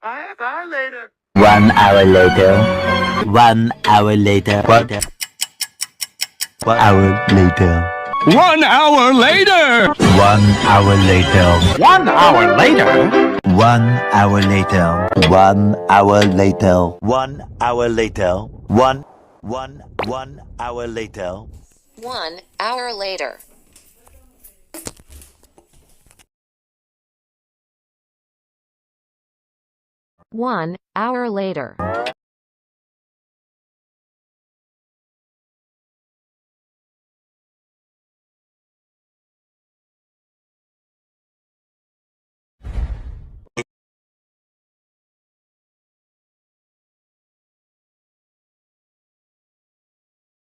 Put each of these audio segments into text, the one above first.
Half hour later. 1 hour later. 1 hour later. 1 hour later. 1 hour later! 1 hour later. 1 hour later. 1 hour later. 1 hour later. 1 hour later. 1 hour later. 1 hour later. 1 hour later.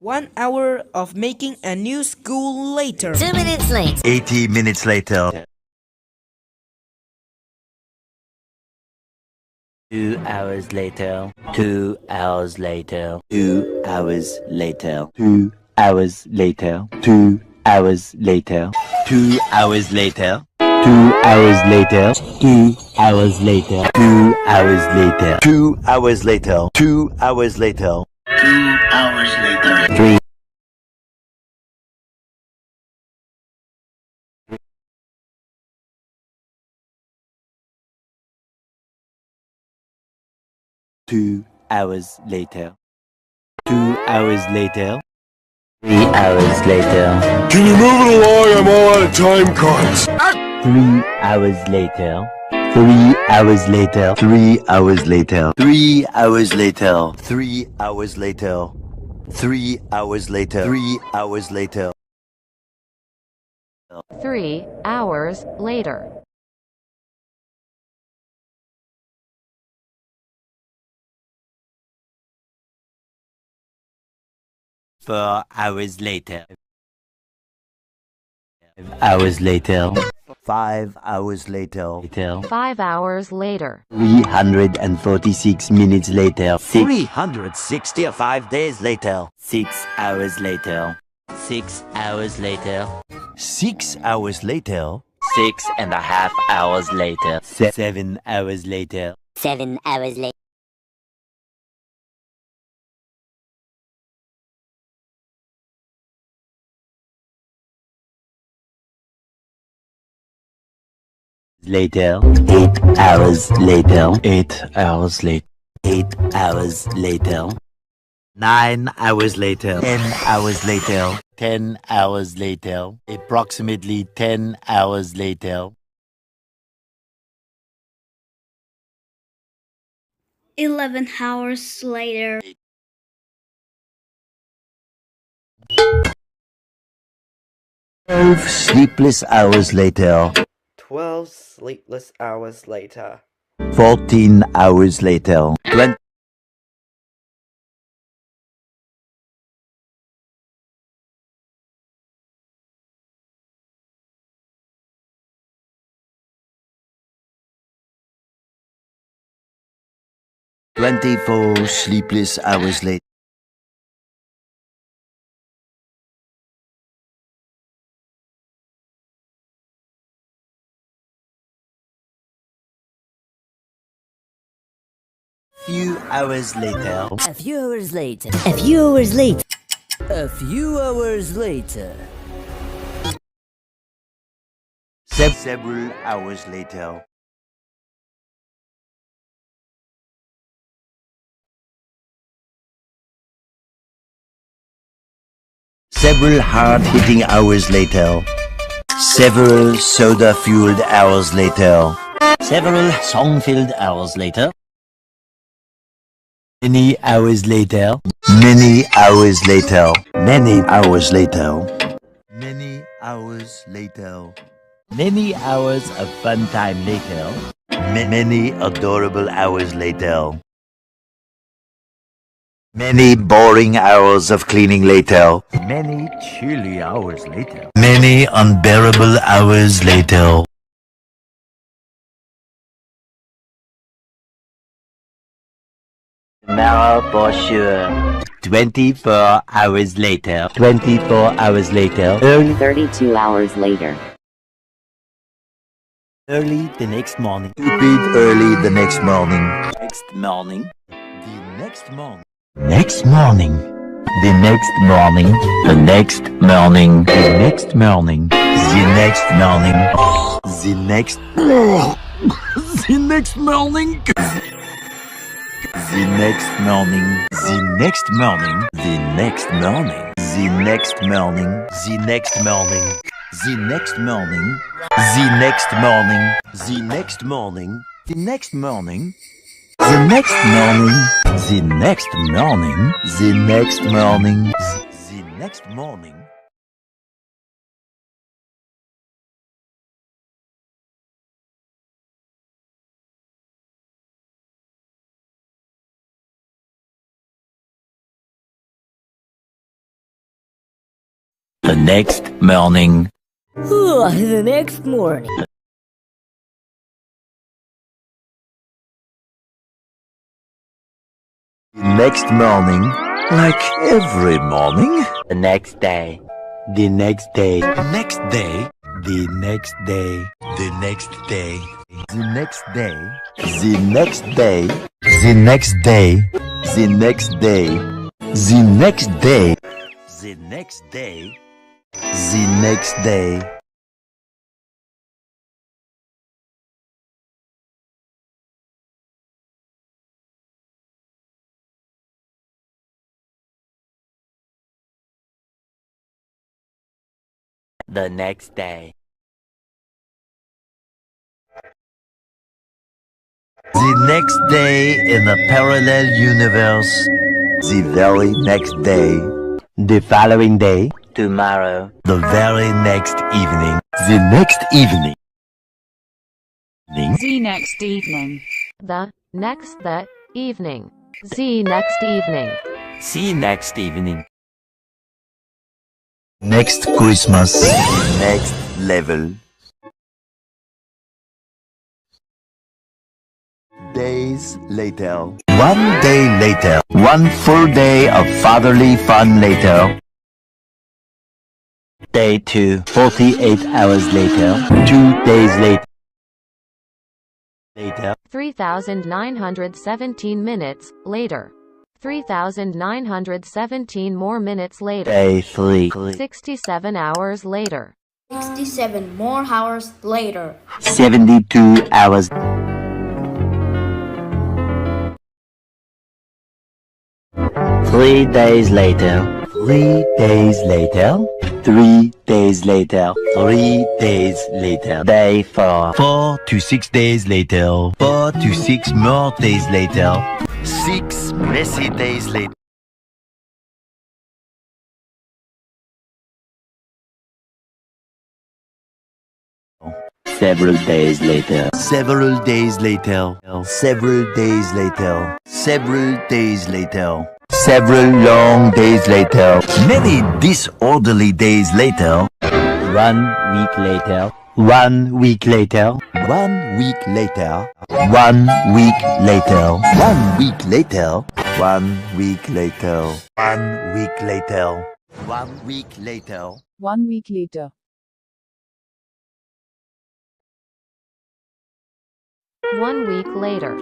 1 hour of making a new school later. 2 minutes late. 80 minutes later. 2 hours later. 2 hours later. 2 hours later. 2 hours later. 2 hours later. 2 hours later. 2 hours later. 2 hours later. 2 hours later. 2 hours later. 2 hours later. 2 hours later. 3 2 hours later. 2 hours later. 3 hours later. Can you move it along? I'm all out of time cards. 3 hours later. 3 hours later. 3 hours later. 3 hours later. 3 hours later. 3 hours later. 3 hours later. 3 hours later. 4 hours later. 5 hours later. 5 hours later. 5 hours later. 346 minutes later. 365 days later. 6 hours later. 6 hours later. 6 hours later. 6.5 hours later. 7 hours later. 7 hours later. Later. 8 hours later. 8 hours later. 8 hours later. 9 hours later. 10 hours later. 10 hours later. Approximately 10 hours later. 11 hours later. 12 sleepless hours later. 12 sleepless hours later. 14 hours later. 24 sleepless hours later. 2 hours later. A few hours later. A few hours later. A few hours later. Several hours later. Several hard-hitting hours later. Several soda-fueled hours later. Several song-filled hours later. Many hours later. Many hours later. Many hours later. Many hours later. Many hours of fun time later. Many adorable hours later. Many boring hours of cleaning later. Many chilly hours later. Many unbearable hours later. Tomorrow for sure. 24 hours later. 24 hours later. 32 hours later. Early the next morning. Repeat early the next morning. Next morning. The next morning. Next morning. The next morning. The next morning. The next morning. The next morning. The next. The next morning. The next morning. The next morning. The next morning. The next morning. The next morning. The next morning. The next morning. The next morning. The next morning. The next morning. The next morning. The next morning. The next morning. The next morning. The next morning. The next morning. Like every morning. The next day. The next day. The next day. The next day. The next day. The next day. The next day. The next day. The next day. The next day. The next day. The next day. The next day. The next day in a parallel universe. The very next day. The following day. Tomorrow. The very next evening. The next evening. The next evening. The evening. The next evening. See next evening. Next Christmas. Next level. Days later. 1 day later. 1 full day of fatherly fun later. Day 2. 48 hours later. 2 days later. 3,917 minutes later. 3,917 more minutes later. Day 3. 67 hours later. 67 more hours later. 72 hours. 3 days later. 3 days later. 3 days later. 3 days later. Day 4. 4 to 6 days later. 4 to 6 more days later. 6 messy days later. Several days later. Several days later. Several days later. Several days later. Several long days later. Many disorderly days later. 1 week later. 1 week later. 1 week later. 1 week later. 1 week later. 1 week later. 1 week later. 1 week later. 1 week later. 1 week later.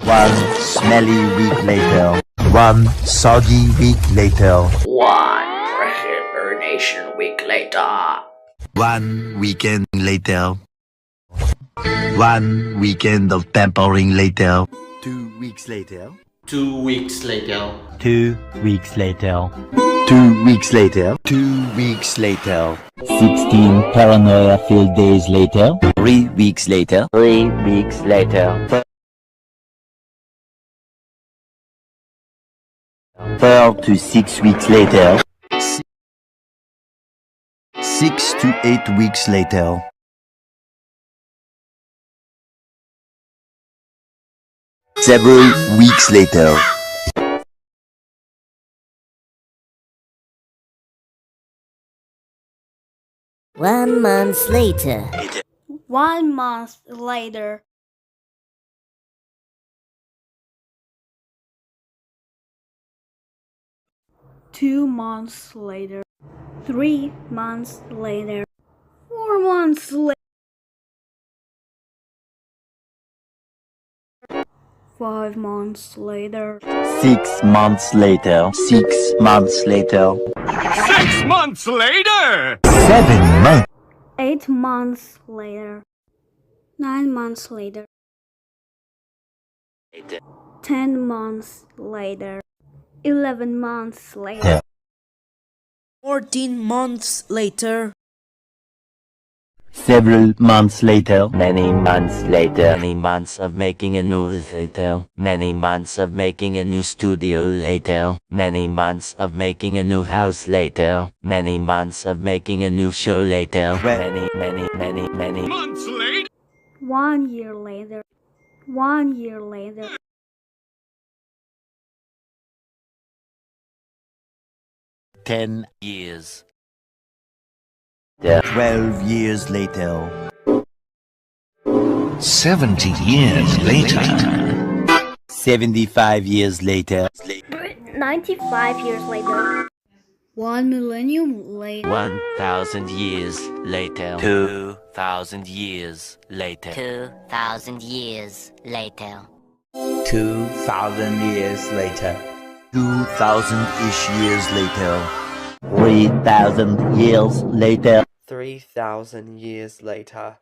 1 smelly week later. 1 soggy week later. 1 hibernation week later. 1 weekend later. 1 weekend of pampering later. 2 weeks later. 2 weeks later. 2 weeks later. 2 weeks later. 2 weeks later. 16 paranoia-filled days later. 3 weeks later. 3 weeks later. 4 to 6 weeks later. 6 to 8 weeks later. Several weeks later. 1 month later. 1 month later. 2 months later. 3 months later. 4 months later. 5 months later. 6 months later. 6 months later. 6 months later! 7 months. 8 months later. 9 months later. 10 months later. 11 months later. 14 months later. Several months later. Many months later. Many months of making a new later. Many months of making a new studio later. Many months of making a new house later. Many months of making a new show later. Many Months later! 1 year later. 1 year later. 10 years. 12 years later. 70 years later. 75 years later. 95 years later. 1 millennium later. 1,000 years later. 2,000 years later. 2,000 years later. 2,000 years later. 2,000-ish years later. 3,000 years later. 3,000 years later.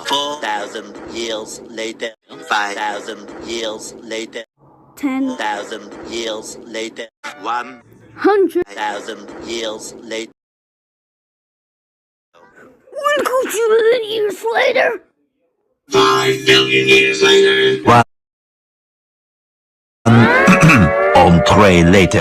4,000 years later. 5,000 years later. 10,000 1,000 years later. 100 1,000 years later. 1,000 years later. 5 billion years later. On tray later.